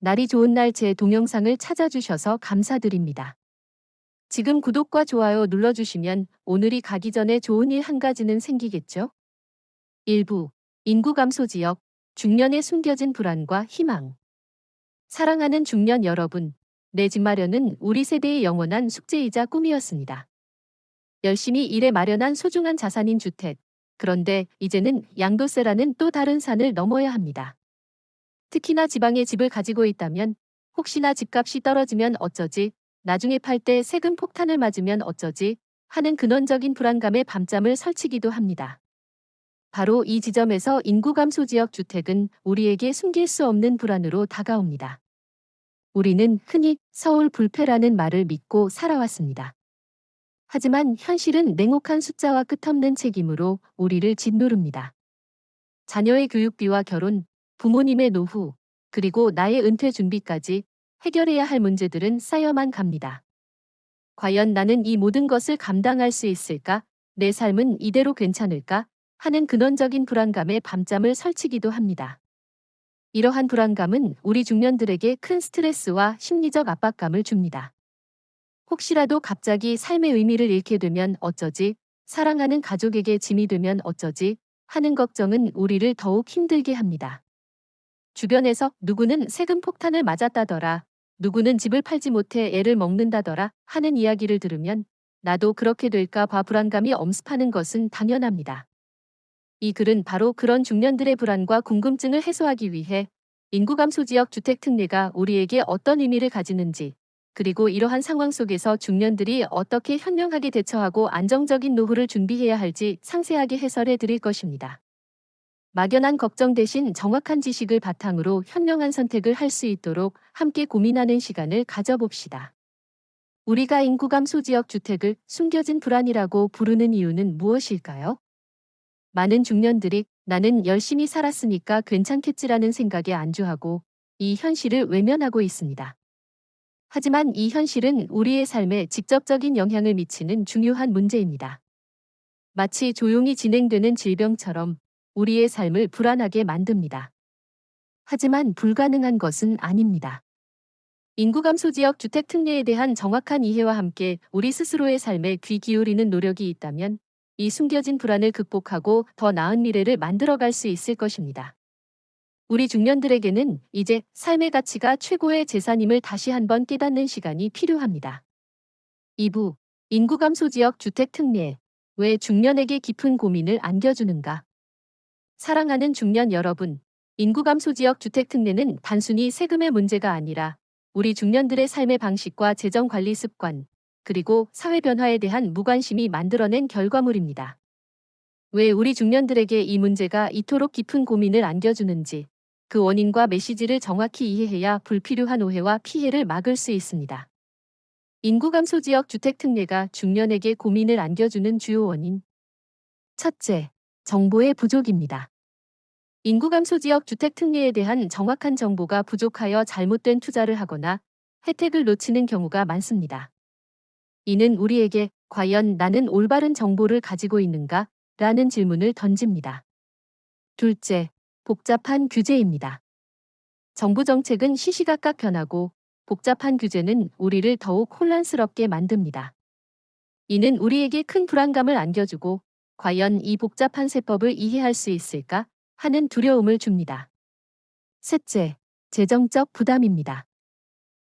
날이 좋은 날 제 동영상을 찾아주셔서 감사드립니다. 지금 구독과 좋아요 눌러주시면 오늘이 가기 전에 좋은 일 한 가지는 생기겠죠? 일부 인구 감소 지역, 중년에 숨겨진 불안과 희망. 사랑하는 중년 여러분, 내 집 마련은 우리 세대의 영원한 숙제이자 꿈이었습니다. 열심히 일해 마련한 소중한 자산인 주택. 그런데 이제는 양도세라는 또 다른 산을 넘어야 합니다. 특히나 지방에 집을 가지고 있다면 혹시나 집값이 떨어지면 어쩌지, 나중에 팔 때 세금 폭탄을 맞으면 어쩌지 하는 근원적인 불안감에 밤잠을 설치기도 합니다. 바로 이 지점에서 인구 감소 지역 주택은 우리에게 숨길 수 없는 불안으로 다가옵니다. 우리는 흔히 서울 불패라는 말을 믿고 살아왔습니다. 하지만 현실은 냉혹한 숫자와 끝없는 책임으로 우리를 짓누릅니다. 자녀의 교육비와 결혼, 부모님의 노후, 그리고 나의 은퇴 준비까지 해결해야 할 문제들은 쌓여만 갑니다. 과연 나는 이 모든 것을 감당할 수 있을까? 내 삶은 이대로 괜찮을까? 하는 근원적인 불안감에 밤잠을 설치기도 합니다. 이러한 불안감은 우리 중년들에게 큰 스트레스와 심리적 압박감을 줍니다. 혹시라도 갑자기 삶의 의미를 잃게 되면 어쩌지? 사랑하는 가족에게 짐이 되면 어쩌지? 하는 걱정은 우리를 더욱 힘들게 합니다. 주변에서 누구는 세금 폭탄을 맞았다더라, 누구는 집을 팔지 못해 애를 먹는다더라 하는 이야기를 들으면 나도 그렇게 될까 봐 불안감이 엄습하는 것은 당연합니다. 이 글은 바로 그런 중년들의 불안과 궁금증을 해소하기 위해 인구 감소 지역 주택 특례가 우리에게 어떤 의미를 가지는지, 그리고 이러한 상황 속에서 중년들이 어떻게 현명하게 대처하고 안정적인 노후를 준비해야 할지 상세하게 해설해 드릴 것입니다. 막연한 걱정 대신 정확한 지식을 바탕으로 현명한 선택을 할 수 있도록 함께 고민하는 시간을 가져봅시다. 우리가 인구 감소 지역 주택을 숨겨진 불안이라고 부르는 이유는 무엇일까요? 많은 중년들이 나는 열심히 살았으니까 괜찮겠지라는 생각에 안주하고 이 현실을 외면하고 있습니다. 하지만 이 현실은 우리의 삶에 직접적인 영향을 미치는 중요한 문제입니다. 마치 조용히 진행되는 질병처럼 우리의 삶을 불안하게 만듭니다. 하지만 불가능한 것은 아닙니다. 인구 감소 지역 주택 특례에 대한 정확한 이해와 함께 우리 스스로의 삶에 귀 기울이는 노력이 있다면 이 숨겨진 불안을 극복하고 더 나은 미래를 만들어갈 수 있을 것입니다. 우리 중년들에게는 이제 삶의 가치가 최고의 재산임을 다시 한번 깨닫는 시간이 필요합니다. 2부 인구 감소 지역 주택 특례. 왜 중년에게 깊은 고민을 안겨주는가? 사랑하는 중년 여러분, 인구 감소 지역 주택 특례는 단순히 세금의 문제가 아니라 우리 중년들의 삶의 방식과 재정 관리 습관, 그리고 사회 변화에 대한 무관심이 만들어낸 결과물입니다. 왜 우리 중년들에게 이 문제가 이토록 깊은 고민을 안겨주는지, 그 원인과 메시지를 정확히 이해해야 불필요한 오해와 피해를 막을 수 있습니다. 인구 감소 지역 주택 특례가 중년에게 고민을 안겨주는 주요 원인. 첫째, 정보의 부족입니다. 인구 감소 지역 주택 특례에 대한 정확한 정보가 부족하여 잘못된 투자를 하거나 혜택을 놓치는 경우가 많습니다. 이는 우리에게 과연 나는 올바른 정보를 가지고 있는가? 라는 질문을 던집니다. 둘째, 복잡한 규제입니다. 정부 정책은 시시각각 변하고 복잡한 규제는 우리를 더욱 혼란스럽게 만듭니다. 이는 우리에게 큰 불안감을 안겨주고 과연 이 복잡한 세법을 이해할 수 있을까? 하는 두려움을 줍니다. 셋째, 재정적 부담입니다.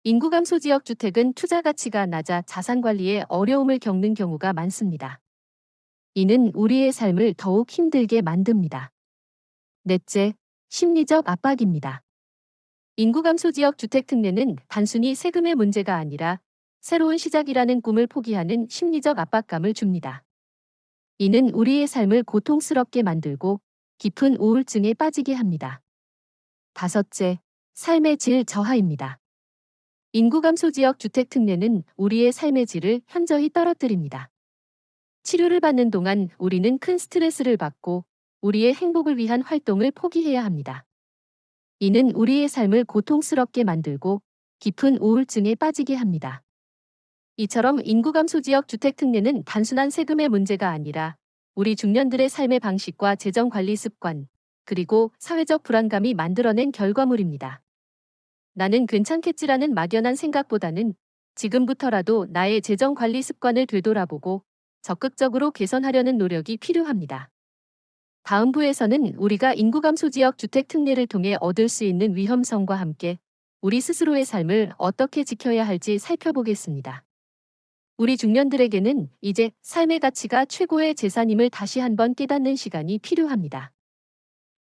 인구 감소 지역 주택은 투자 가치가 낮아 자산 관리에 어려움을 겪는 경우가 많습니다. 이는 우리의 삶을 더욱 힘들게 만듭니다. 넷째, 심리적 압박입니다. 인구 감소 지역 주택 특례는 단순히 세금의 문제가 아니라 새로운 시작이라는 꿈을 포기하는 심리적 압박감을 줍니다. 이는 우리의 삶을 고통스럽게 만들고 깊은 우울증에 빠지게 합니다. 다섯째, 삶의 질 저하입니다. 인구 감소 지역 주택 특례는 우리의 삶의 질을 현저히 떨어뜨립니다. 치료를 받는 동안 우리는 큰 스트레스를 받고 우리의 행복을 위한 활동을 포기해야 합니다. 이는 우리의 삶을 고통스럽게 만들고 깊은 우울증에 빠지게 합니다. 이처럼 인구 감소 지역 주택 특례는 단순한 세금의 문제가 아니라 우리 중년들의 삶의 방식과 재정 관리 습관, 그리고 사회적 불안감이 만들어낸 결과물입니다. 나는 괜찮겠지라는 막연한 생각보다는 지금부터라도 나의 재정 관리 습관을 되돌아보고 적극적으로 개선하려는 노력이 필요합니다. 다음 부에서는 우리가 인구감소 지역 주택 특례를 통해 얻을 수 있는 위험성과 함께 우리 스스로의 삶을 어떻게 지켜야 할지 살펴보겠습니다. 우리 중년들에게는 이제 삶의 가치가 최고의 재산임을 다시 한번 깨닫는 시간이 필요합니다.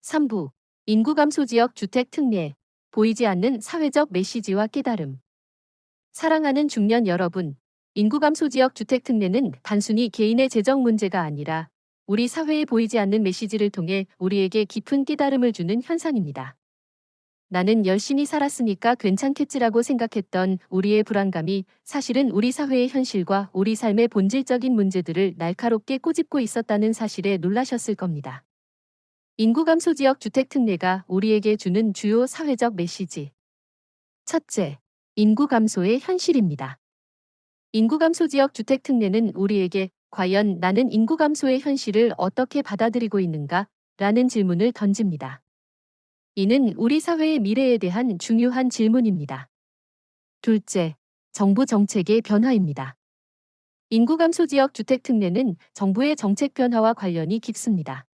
3부 인구감소 지역 주택 특례 보이지 않는 사회적 메시지와 깨달음. 사랑하는 중년 여러분, 인구감소 지역 주택 특례는 단순히 개인의 재정 문제가 아니라 우리 사회에 보이지 않는 메시지를 통해 우리에게 깊은 깨달음을 주는 현상입니다. 나는 열심히 살았으니까 괜찮겠지라고 생각했던 우리의 불안감이 사실은 우리 사회의 현실과 우리 삶의 본질적인 문제들을 날카롭게 꼬집고 있었다는 사실에 놀라셨을 겁니다. 인구감소 지역 주택 특례가 우리에게 주는 주요 사회적 메시지. 첫째, 인구 감소의 현실입니다. 인구 감소 지역 주택 특례는 우리에게 과연 나는 인구 감소의 현실을 어떻게 받아들이고 있는가? 라는 질문을 던집니다. 이는 우리 사회의 미래에 대한 중요한 질문입니다. 둘째, 정부 정책의 변화입니다. 인구 감소 지역 주택 특례는 정부의 정책 변화와 관련이 깊습니다.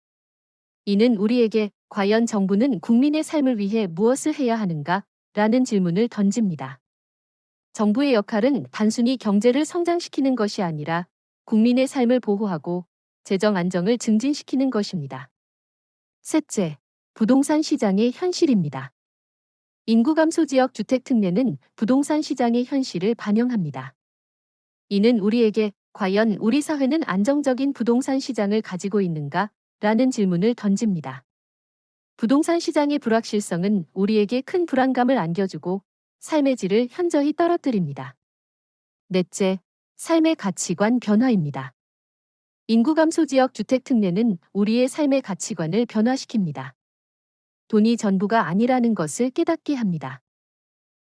이는 우리에게 과연 정부는 국민의 삶을 위해 무엇을 해야 하는가? 라는 질문을 던집니다. 정부의 역할은 단순히 경제를 성장시키는 것이 아니라 국민의 삶을 보호하고 재정 안정을 증진시키는 것입니다. 셋째, 부동산 시장의 현실입니다. 인구 감소 지역 주택 특례는 부동산 시장의 현실을 반영합니다. 이는 우리에게 과연 우리 사회는 안정적인 부동산 시장을 가지고 있는가? 라는 질문을 던집니다. 부동산 시장의 불확실성은 우리에게 큰 불안감을 안겨주고 삶의 질을 현저히 떨어뜨립니다. 넷째, 삶의 가치관 변화입니다. 인구 감소 지역 주택 특례는 우리의 삶의 가치관을 변화시킵니다. 돈이 전부가 아니라는 것을 깨닫게 합니다.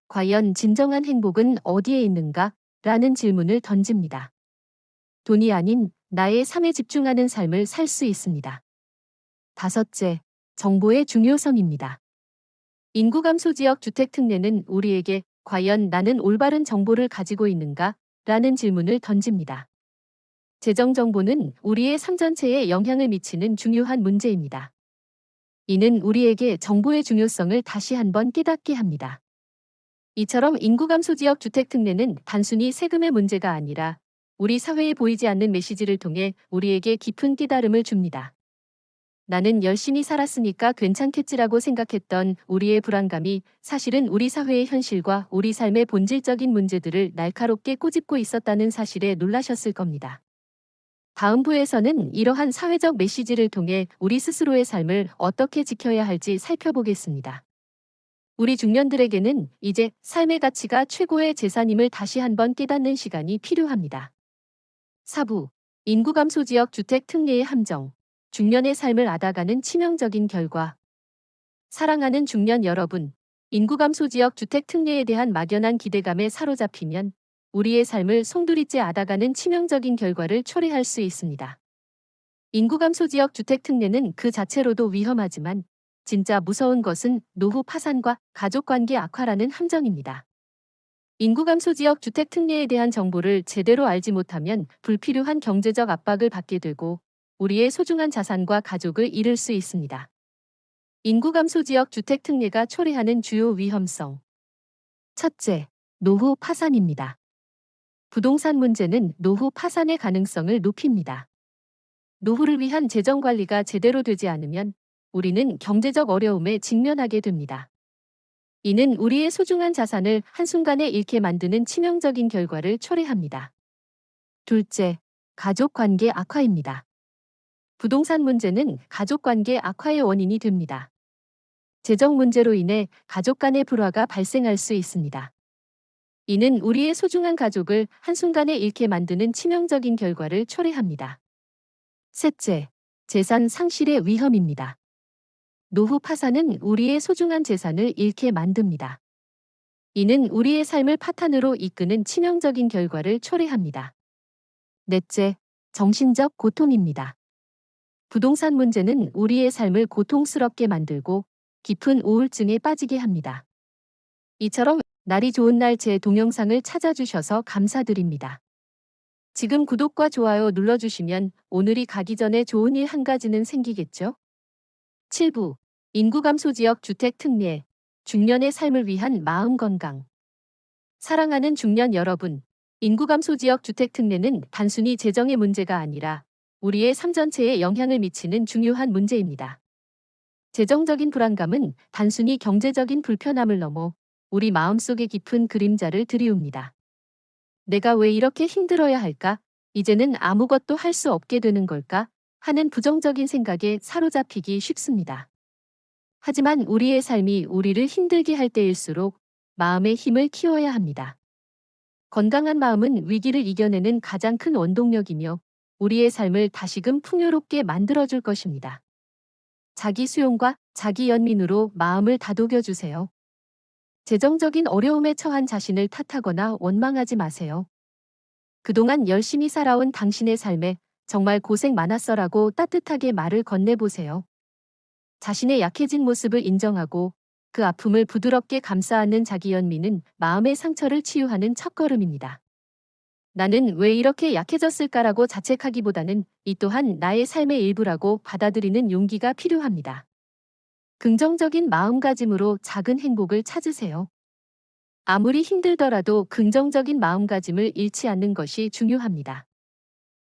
과연 진정한 행복은 어디에 있는가? 라는 질문을 던집니다. 돈이 아닌 나의 삶에 집중하는 삶을 살 수 있습니다. 다섯째, 정보의 중요성입니다. 인구 감소 지역 주택 특례는 우리에게 과연 나는 올바른 정보를 가지고 있는가? 라는 질문을 던집니다. 재정 정보는 우리의 삶 전체에 영향을 미치는 중요한 문제입니다. 이는 우리에게 정보의 중요성을 다시 한번 깨닫게 합니다. 이처럼 인구 감소 지역 주택 특례는 단순히 세금의 문제가 아니라 우리 사회에 보이지 않는 메시지를 통해 우리에게 깊은 깨달음을 줍니다. 나는 열심히 살았으니까 괜찮겠지라고 생각했던 우리의 불안감이 사실은 우리 사회의 현실과 우리 삶의 본질적인 문제들을 날카롭게 꼬집고 있었다는 사실에 놀라셨을 겁니다. 다음 부에서는 이러한 사회적 메시지를 통해 우리 스스로의 삶을 어떻게 지켜야 할지 살펴보겠습니다. 우리 중년들에게는 이제 삶의 가치가 최고의 재산임을 다시 한번 깨닫는 시간이 필요합니다. 4부 인구 감소 지역 주택 특례의 함정. 중년의 삶을 앓아가는 치명적인 결과. 사랑하는 중년 여러분, 인구 감소 지역 주택 특례에 대한 막연한 기대감에 사로잡히면 우리의 삶을 송두리째 앓아가는 치명적인 결과를 초래할 수 있습니다. 인구 감소 지역 주택 특례는 그 자체로도 위험하지만 진짜 무서운 것은 노후 파산과 가족관계 악화라는 함정입니다. 인구 감소 지역 주택 특례에 대한 정보를 제대로 알지 못하면 불필요한 경제적 압박을 받게 되고 우리의 소중한 자산과 가족을 잃을 수 있습니다. 인구 감소 지역 주택 특례가 초래하는 주요 위험성. 첫째, 노후 파산입니다. 부동산 문제는 노후 파산의 가능성을 높입니다. 노후를 위한 재정 관리가 제대로 되지 않으면 우리는 경제적 어려움에 직면하게 됩니다. 이는 우리의 소중한 자산을 한순간에 잃게 만드는 치명적인 결과를 초래합니다. 둘째, 가족 관계 악화입니다. 부동산 문제는 가족 관계 악화의 원인이 됩니다. 재정 문제로 인해 가족 간의 불화가 발생할 수 있습니다. 이는 우리의 소중한 가족을 한순간에 잃게 만드는 치명적인 결과를 초래합니다. 셋째, 재산 상실의 위험입니다. 노후 파산은 우리의 소중한 재산을 잃게 만듭니다. 이는 우리의 삶을 파탄으로 이끄는 치명적인 결과를 초래합니다. 넷째, 정신적 고통입니다. 부동산 문제는 우리의 삶을 고통스럽게 만들고 깊은 우울증에 빠지게 합니다. 이처럼 날이 좋은 날 제 동영상을 찾아주셔서 감사드립니다. 지금 구독과 좋아요 눌러주시면 오늘이 가기 전에 좋은 일 한 가지는 생기겠죠? 7부 인구 감소 지역 주택 특례 중년의 삶을 위한 마음 건강. 사랑하는 중년 여러분, 인구 감소 지역 주택 특례는 단순히 재정의 문제가 아니라 우리의 삶 전체에 영향을 미치는 중요한 문제입니다. 재정적인 불안감은 단순히 경제적인 불편함을 넘어 우리 마음속의 깊은 그림자를 드리웁니다. 내가 왜 이렇게 힘들어야 할까? 이제는 아무것도 할 수 없게 되는 걸까? 하는 부정적인 생각에 사로잡히기 쉽습니다. 하지만 우리의 삶이 우리를 힘들게 할 때일수록 마음의 힘을 키워야 합니다. 건강한 마음은 위기를 이겨내는 가장 큰 원동력이며 우리의 삶을 다시금 풍요롭게 만들어줄 것입니다. 자기 수용과 자기 연민으로 마음을 다독여 주세요. 재정적인 어려움에 처한 자신을 탓하거나 원망하지 마세요. 그동안 열심히 살아온 당신의 삶에 정말 고생 많았어라고 따뜻하게 말을 건네보세요. 자신의 약해진 모습을 인정하고 그 아픔을 부드럽게 감싸 안는 자기 연민은 마음의 상처를 치유하는 첫걸음입니다. 나는 왜 이렇게 약해졌을까라고 자책하기보다는 이 또한 나의 삶의 일부라고 받아들이는 용기가 필요합니다. 긍정적인 마음가짐으로 작은 행복을 찾으세요. 아무리 힘들더라도 긍정적인 마음가짐을 잃지 않는 것이 중요합니다.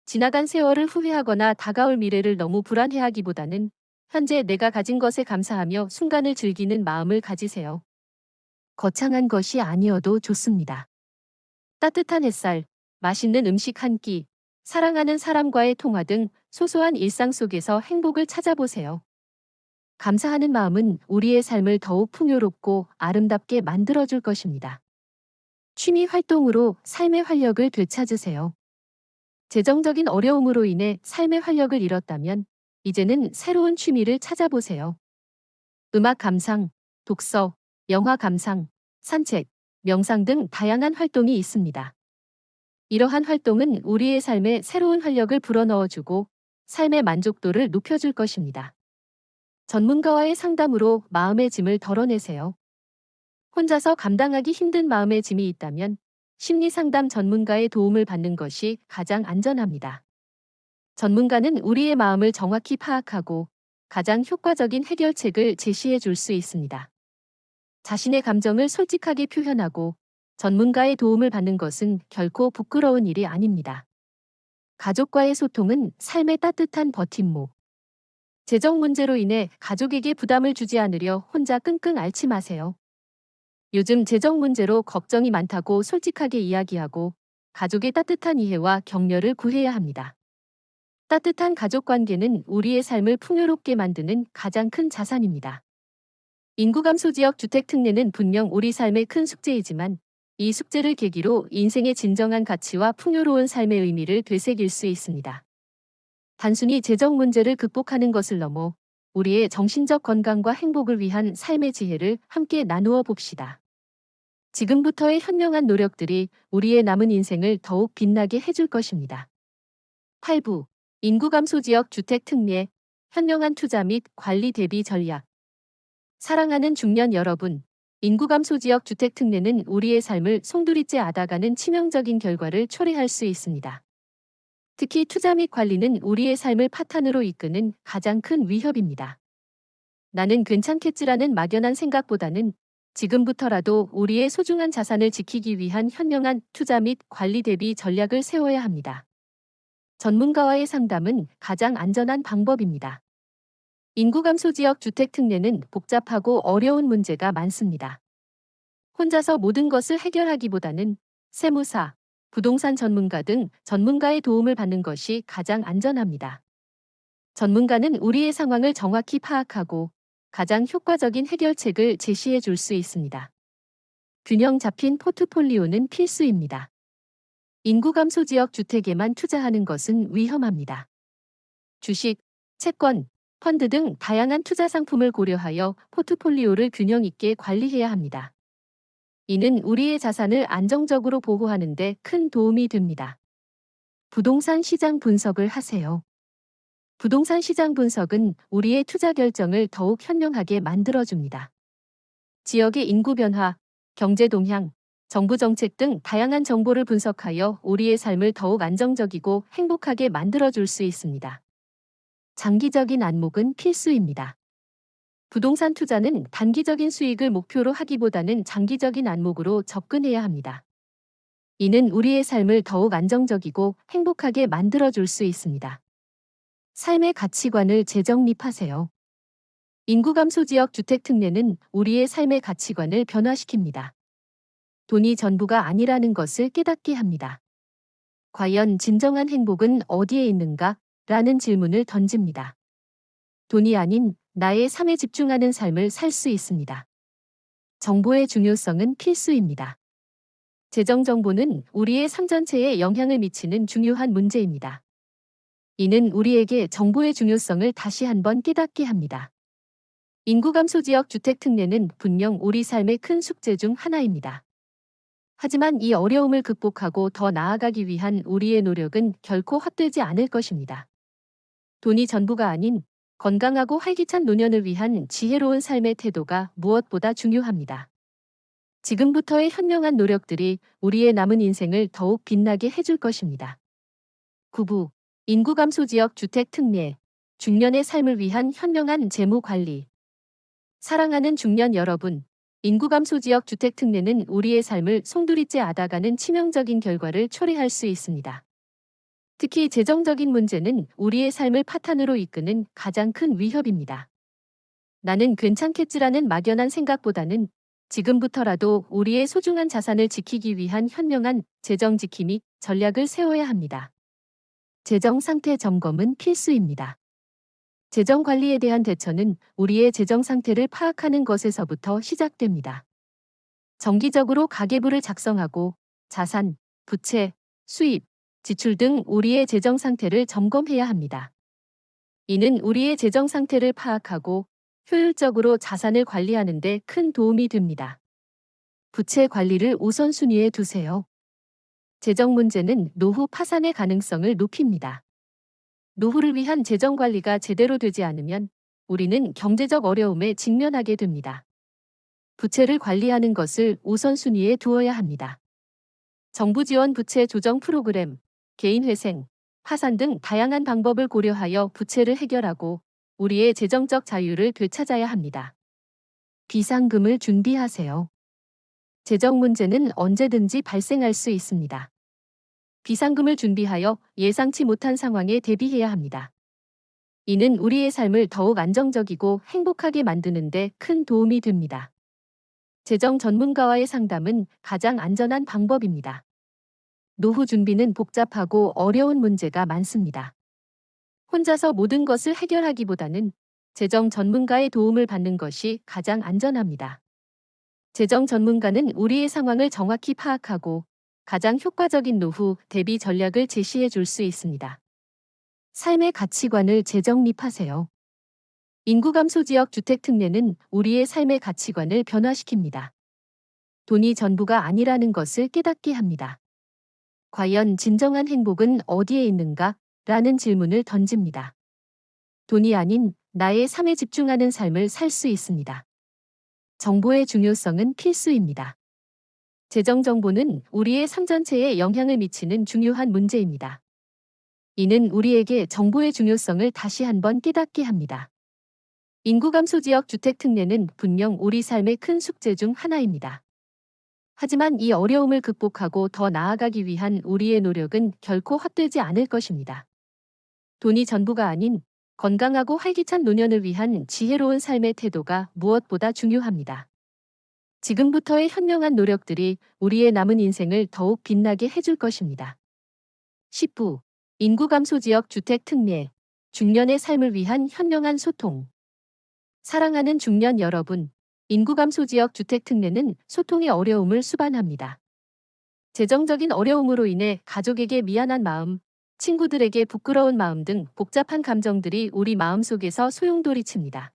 지나간 세월을 후회하거나 다가올 미래를 너무 불안해하기보다는 현재 내가 가진 것에 감사하며 순간을 즐기는 마음을 가지세요. 거창한 것이 아니어도 좋습니다. 따뜻한 햇살, 맛있는 음식 한 끼, 사랑하는 사람과의 통화 등 소소한 일상 속에서 행복을 찾아보세요. 감사하는 마음은 우리의 삶을 더욱 풍요롭고 아름답게 만들어줄 것입니다. 취미 활동으로 삶의 활력을 되찾으세요. 재정적인 어려움으로 인해 삶의 활력을 잃었다면 이제는 새로운 취미를 찾아보세요. 음악 감상, 독서, 영화 감상, 산책, 명상 등 다양한 활동이 있습니다. 이러한 활동은 우리의 삶에 새로운 활력을 불어넣어주고 삶의 만족도를 높여줄 것입니다. 전문가와의 상담으로 마음의 짐을 덜어내세요. 혼자서 감당하기 힘든 마음의 짐이 있다면 심리상담 전문가의 도움을 받는 것이 가장 안전합니다. 전문가는 우리의 마음을 정확히 파악하고 가장 효과적인 해결책을 제시해 줄 수 있습니다. 자신의 감정을 솔직하게 표현하고 전문가의 도움을 받는 것은 결코 부끄러운 일이 아닙니다. 가족과의 소통은 삶의 따뜻한 버팀목. 재정 문제로 인해 가족에게 부담을 주지 않으려 혼자 끙끙 앓지 마세요. 요즘 재정 문제로 걱정이 많다고 솔직하게 이야기하고 가족의 따뜻한 이해와 격려를 구해야 합니다. 따뜻한 가족 관계는 우리의 삶을 풍요롭게 만드는 가장 큰 자산입니다. 인구 감소 지역 주택 특례는 분명 우리 삶의 큰 숙제이지만 이 숙제를 계기로 인생의 진정한 가치와 풍요로운 삶의 의미를 되새길 수 있습니다. 단순히 재정 문제를 극복하는 것을 넘어 우리의 정신적 건강과 행복을 위한 삶의 지혜를 함께 나누어 봅시다. 지금부터의 현명한 노력들이 우리의 남은 인생을 더욱 빛나게 해줄 것입니다. 8부 인구 감소 지역 주택 특례, 현명한 투자 및 관리 대비 전략. 사랑하는 중년 여러분, 인구 감소 지역 주택 특례는 우리의 삶을 송두리째 앓아가는 치명적인 결과를 초래할 수 있습니다. 특히 투자 및 관리는 우리의 삶을 파탄으로 이끄는 가장 큰 위협입니다. 나는 괜찮겠지라는 막연한 생각보다는 지금부터라도 우리의 소중한 자산을 지키기 위한 현명한 투자 및 관리 대비 전략을 세워야 합니다. 전문가와의 상담은 가장 안전한 방법입니다. 인구 감소 지역 주택 특례는 복잡하고 어려운 문제가 많습니다. 혼자서 모든 것을 해결하기보다는 세무사, 부동산 전문가 등 전문가의 도움을 받는 것이 가장 안전합니다. 전문가는 우리의 상황을 정확히 파악하고 가장 효과적인 해결책을 제시해 줄 수 있습니다. 균형 잡힌 포트폴리오는 필수입니다. 인구 감소 지역 주택에만 투자하는 것은 위험합니다. 주식, 채권, 펀드 등 다양한 투자 상품을 고려하여 포트폴리오를 균형 있게 관리해야 합니다. 이는 우리의 자산을 안정적으로 보호하는 데 큰 도움이 됩니다. 부동산 시장 분석을 하세요. 부동산 시장 분석은 우리의 투자 결정을 더욱 현명하게 만들어줍니다. 지역의 인구 변화, 경제 동향, 정부 정책 등 다양한 정보를 분석하여 우리의 삶을 더욱 안정적이고 행복하게 만들어줄 수 있습니다. 장기적인 안목은 필수입니다. 부동산 투자는 단기적인 수익을 목표로 하기보다는 장기적인 안목으로 접근해야 합니다. 이는 우리의 삶을 더욱 안정적이고 행복하게 만들어줄 수 있습니다. 삶의 가치관을 재정립하세요. 인구 감소 지역 주택 특례는 우리의 삶의 가치관을 변화시킵니다. 돈이 전부가 아니라는 것을 깨닫게 합니다. 과연 진정한 행복은 어디에 있는가? 라는 질문을 던집니다. 돈이 아닌 나의 삶에 집중하는 삶을 살 수 있습니다. 정보의 중요성은 필수입니다. 재정 정보는 우리의 삶 전체에 영향을 미치는 중요한 문제입니다. 이는 우리에게 정보의 중요성을 다시 한번 깨닫게 합니다. 인구 감소 지역 주택 특례는 분명 우리 삶의 큰 숙제 중 하나입니다. 하지만 이 어려움을 극복하고 더 나아가기 위한 우리의 노력은 결코 헛되지 않을 것입니다. 돈이 전부가 아닌 건강하고 활기찬 노년을 위한 지혜로운 삶의 태도가 무엇보다 중요합니다. 지금부터의 현명한 노력들이 우리의 남은 인생을 더욱 빛나게 해줄 것입니다. 9부 인구 감소 지역 주택 특례, 중년의 삶을 위한 현명한 재무 관리. 사랑하는 중년 여러분, 인구 감소 지역 주택 특례는 우리의 삶을 송두리째 앗아가는 치명적인 결과를 초래할 수 있습니다. 특히 재정적인 문제는 우리의 삶을 파탄으로 이끄는 가장 큰 위협입니다. 나는 괜찮겠지라는 막연한 생각보다는 지금부터라도 우리의 소중한 자산을 지키기 위한 현명한 재정 지킴이 전략을 세워야 합니다. 재정 상태 점검은 필수입니다. 재정 관리에 대한 대처는 우리의 재정 상태를 파악하는 것에서부터 시작됩니다. 정기적으로 가계부를 작성하고 자산, 부채, 수입, 지출 등 우리의 재정 상태를 점검해야 합니다. 이는 우리의 재정 상태를 파악하고 효율적으로 자산을 관리하는 데 큰 도움이 됩니다. 부채 관리를 우선순위에 두세요. 재정 문제는 노후 파산의 가능성을 높입니다. 노후를 위한 재정 관리가 제대로 되지 않으면 우리는 경제적 어려움에 직면하게 됩니다. 부채를 관리하는 것을 우선순위에 두어야 합니다. 정부 지원 부채 조정 프로그램, 개인 회생, 파산 등 다양한 방법을 고려하여 부채를 해결하고 우리의 재정적 자유를 되찾아야 합니다. 비상금을 준비하세요. 재정 문제는 언제든지 발생할 수 있습니다. 비상금을 준비하여 예상치 못한 상황에 대비해야 합니다. 이는 우리의 삶을 더욱 안정적이고 행복하게 만드는 데 큰 도움이 됩니다. 재정 전문가와의 상담은 가장 안전한 방법입니다. 노후 준비는 복잡하고 어려운 문제가 많습니다. 혼자서 모든 것을 해결하기보다는 재정 전문가의 도움을 받는 것이 가장 안전합니다. 재정 전문가는 우리의 상황을 정확히 파악하고 가장 효과적인 노후 대비 전략을 제시해 줄 수 있습니다. 삶의 가치관을 재정립하세요. 인구 감소 지역 주택 특례는 우리의 삶의 가치관을 변화시킵니다. 돈이 전부가 아니라는 것을 깨닫게 합니다. 과연 진정한 행복은 어디에 있는가? 라는 질문을 던집니다. 돈이 아닌 나의 삶에 집중하는 삶을 살 수 있습니다. 정보의 중요성은 필수입니다. 재정 정보는 우리의 삶 전체에 영향을 미치는 중요한 문제입니다. 이는 우리에게 정보의 중요성을 다시 한번 깨닫게 합니다. 인구 감소 지역 주택 특례는 분명 우리 삶의 큰 숙제 중 하나입니다. 하지만 이 어려움을 극복하고 더 나아가기 위한 우리의 노력은 결코 헛되지 않을 것입니다. 돈이 전부가 아닌 건강하고 활기찬 노년을 위한 지혜로운 삶의 태도가 무엇보다 중요합니다. 지금부터의 현명한 노력들이 우리의 남은 인생을 더욱 빛나게 해줄 것입니다. 10부 인구 감소 지역 주택 특례, 중년의 삶을 위한 현명한 소통. 사랑하는 중년 여러분, 인구 감소 지역 주택 특례는 소통의 어려움을 수반합니다. 재정적인 어려움으로 인해 가족에게 미안한 마음, 친구들에게 부끄러운 마음 등 복잡한 감정들이 우리 마음속에서 소용돌이칩니다.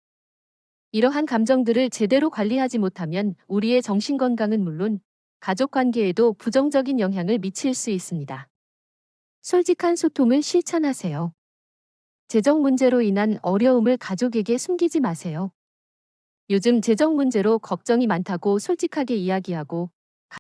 이러한 감정들을 제대로 관리하지 못하면 우리의 정신건강은 물론 가족 관계에도 부정적인 영향을 미칠 수 있습니다. 솔직한 소통을 실천하세요. 재정 문제로 인한 어려움을 가족에게 숨기지 마세요. 요즘 재정 문제로 걱정이 많다고 솔직하게 이야기하고